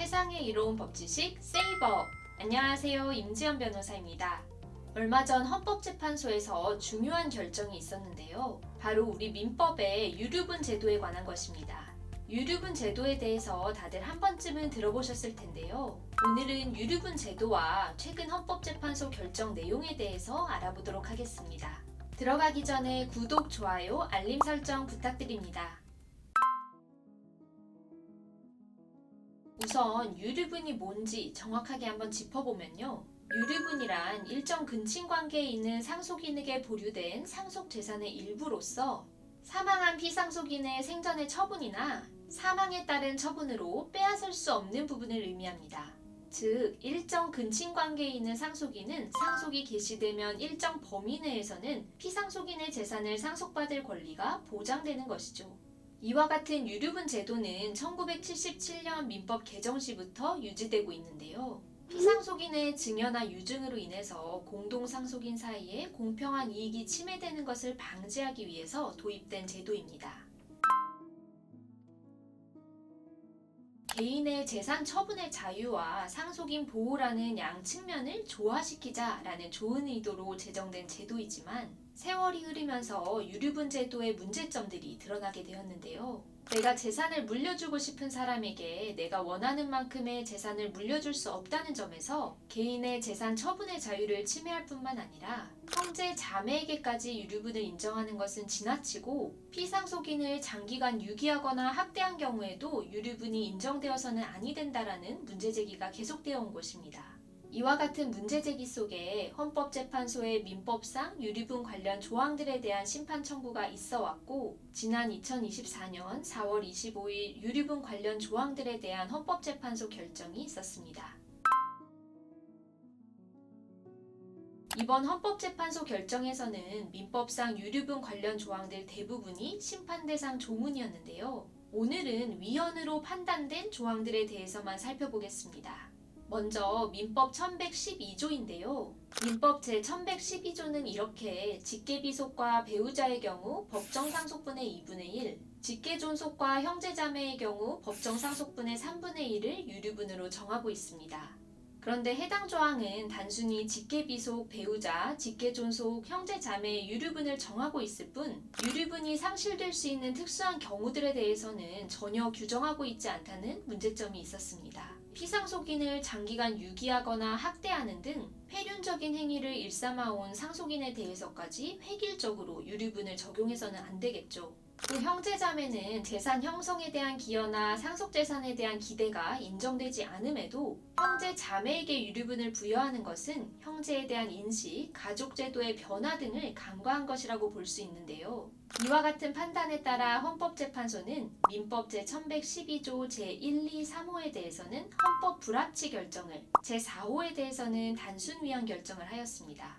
세상에 이로운 법 지식 세이버. 안녕하세요, 임지연 변호사입니다. 얼마 전 헌법재판소에서 중요한 결정이 있었는데요. 바로 우리 민법의 유류분 제도에 관한 것입니다. 유류분 제도에 대해서 다들 한 번쯤은 들어보셨을 텐데요. 오늘은 유류분 제도와 최근 헌법재판소 결정 내용에 대해서 알아보도록 하겠습니다. 들어가기 전에 구독, 좋아요, 알림 설정 부탁드립니다. 우선 유류분이 뭔지 정확하게 한번 짚어보면요. 유류분이란 일정 근친 관계에 있는 상속인에게 보류된 상속재산의 일부로서 사망한 피상속인의 생전의 처분이나 사망에 따른 처분으로 빼앗을 수 없는 부분을 의미합니다. 즉, 일정 근친 관계에 있는 상속인은 상속이 개시되면 일정 범위 내에서는 피상속인의 재산을 상속받을 권리가 보장되는 것이죠. 이와 같은 유류분 제도는 1977년 민법 개정 시부터 유지되고 있는데요. 피상속인의 증여나 유증으로 인해서 공동상속인 사이에 공평한 이익이 침해되는 것을 방지하기 위해서 도입된 제도입니다. 개인의 재산 처분의 자유와 상속인 보호라는 양 측면을 조화시키자라는 좋은 의도로 제정된 제도이지만 세월이 흐르면서 유류분 제도의 문제점들이 드러나게 되었는데요. 내가 재산을 물려주고 싶은 사람에게 내가 원하는 만큼의 재산을 물려줄 수 없다는 점에서 개인의 재산 처분의 자유를 침해할 뿐만 아니라 형제 자매에게까지 유류분을 인정하는 것은 지나치고 피상속인을 장기간 유기하거나 학대한 경우에도 유류분이 인정되어서는 아니 된다라는 문제제기가 계속되어 온 것입니다. 이와 같은 문제제기 속에 헌법재판소의 민법상 유류분 관련 조항들에 대한 심판 청구가 있어 왔고, 지난 2024년 4월 25일 유류분 관련 조항들에 대한 헌법재판소 결정이 있었습니다. 이번 헌법재판소 결정에서는 민법상 유류분 관련 조항들 대부분이 심판 대상 조문이었는데요. 오늘은 위헌으로 판단된 조항들에 대해서만 살펴보겠습니다. 먼저 민법 1112조인데요. 민법 제1112조는 이렇게 직계비속과 배우자의 경우 법정상속분의 2분의 1, 직계존속과 형제자매의 경우 법정상속분의 3분의 1을 유류분으로 정하고 있습니다. 그런데 해당 조항은 단순히 직계비속, 배우자, 직계존속, 형제자매의 유류분을 정하고 있을 뿐 유류분이 상실될 수 있는 특수한 경우들에 대해서는 전혀 규정하고 있지 않다는 문제점이 있었습니다. 피상속인을 장기간 유기하거나 학대하는 등 폐륜적인 행위를 일삼아온 상속인에 대해서까지 획일적으로 유류분을 적용해서는 안 되겠죠. 또 형제자매는 재산 형성에 대한 기여나 상속재산에 대한 기대가 인정되지 않음에도 형제자매에게 유류분을 부여하는 것은 형제에 대한 인식, 가족제도의 변화 등을 간과한 것이라고 볼 수 있는데요. 이와 같은 판단에 따라 헌법재판소는 민법 제1112조 제1, 2, 3호에 대해서는 헌법 불합치 결정을, 제4호에 대해서는 단순 위헌 결정을 하였습니다.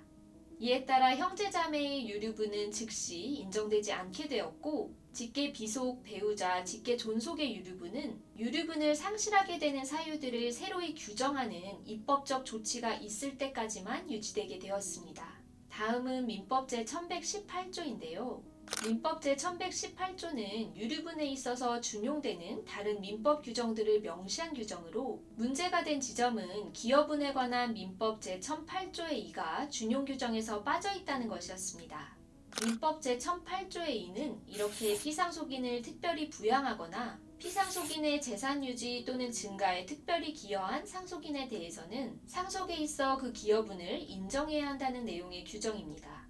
이에 따라 형제자매의 유류분은 즉시 인정되지 않게 되었고, 직계비속, 배우자, 직계존속의 유류분은 유류분을 상실하게 되는 사유들을 새로이 규정하는 입법적 조치가 있을 때까지만 유지되게 되었습니다. 다음은 민법 제1118조인데요. 민법 제1118조는 유류분에 있어서 준용되는 다른 민법 규정들을 명시한 규정으로 문제가 된 지점은 기여분에 관한 민법 제1008조의 2가 준용 규정에서 빠져 있다는 것이었습니다. 민법 제1008조의 2는 이렇게 피상속인을 특별히 부양하거나 피상속인의 재산 유지 또는 증가에 특별히 기여한 상속인에 대해서는 상속에 있어 그 기여분을 인정해야 한다는 내용의 규정입니다.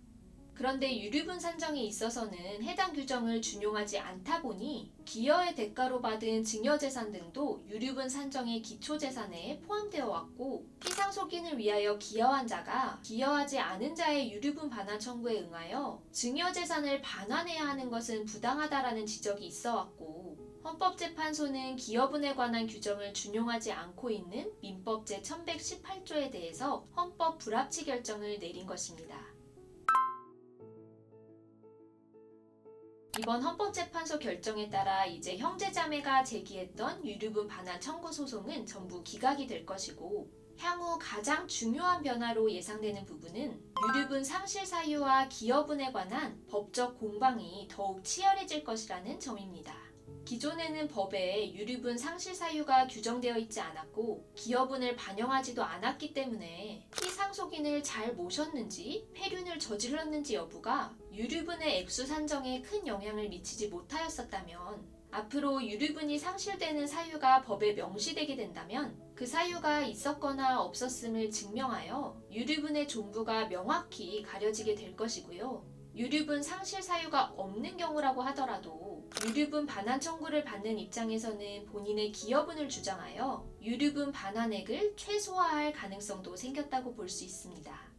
그런데 유류분 산정에 있어서는 해당 규정을 준용하지 않다 보니 기여의 대가로 받은 증여재산 등도 유류분 산정의 기초재산에 포함되어 왔고, 피상속인을 위하여 기여한 자가 기여하지 않은 자의 유류분 반환 청구에 응하여 증여재산을 반환해야 하는 것은 부당하다라는 지적이 있어 왔고, 헌법재판소는 기여분에 관한 규정을 준용하지 않고 있는 민법 제1118조에 대해서 헌법 불합치 결정을 내린 것입니다. 이번 헌법재판소 결정에 따라 이제 형제자매가 제기했던 유류분 반환 청구 소송은 전부 기각이 될 것이고, 향후 가장 중요한 변화로 예상되는 부분은 유류분 상실 사유와 기여분에 관한 법적 공방이 더욱 치열해질 것이라는 점입니다. 기존에는 법에 유류분 상실 사유가 규정되어 있지 않았고 기여분을 반영하지도 않았기 때문에 피상속인을 잘 모셨는지 폐륜을 저질렀는지 여부가 유류분의 액수 산정에 큰 영향을 미치지 못하였었다면 앞으로 유류분이 상실되는 사유가 법에 명시되게 된다면 그 사유가 있었거나 없었음을 증명하여 유류분의 존부가 명확히 가려지게 될 것이고요. 유류분 상실 사유가 없는 경우라고 하더라도 유류분 반환 청구를 받는 입장에서는 본인의 기여분을 주장하여 유류분 반환액을 최소화할 가능성도 생겼다고 볼 수 있습니다.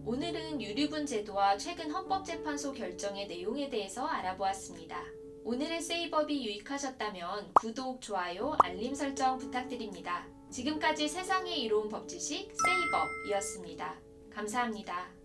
오늘은 유류분 제도와 최근 헌법재판소 결정의 내용에 대해서 알아보았습니다. 오늘의 세이법이 유익하셨다면 구독, 좋아요, 알림 설정 부탁드립니다. 지금까지 세상에 이로운 법지식 세이법이었습니다. 감사합니다.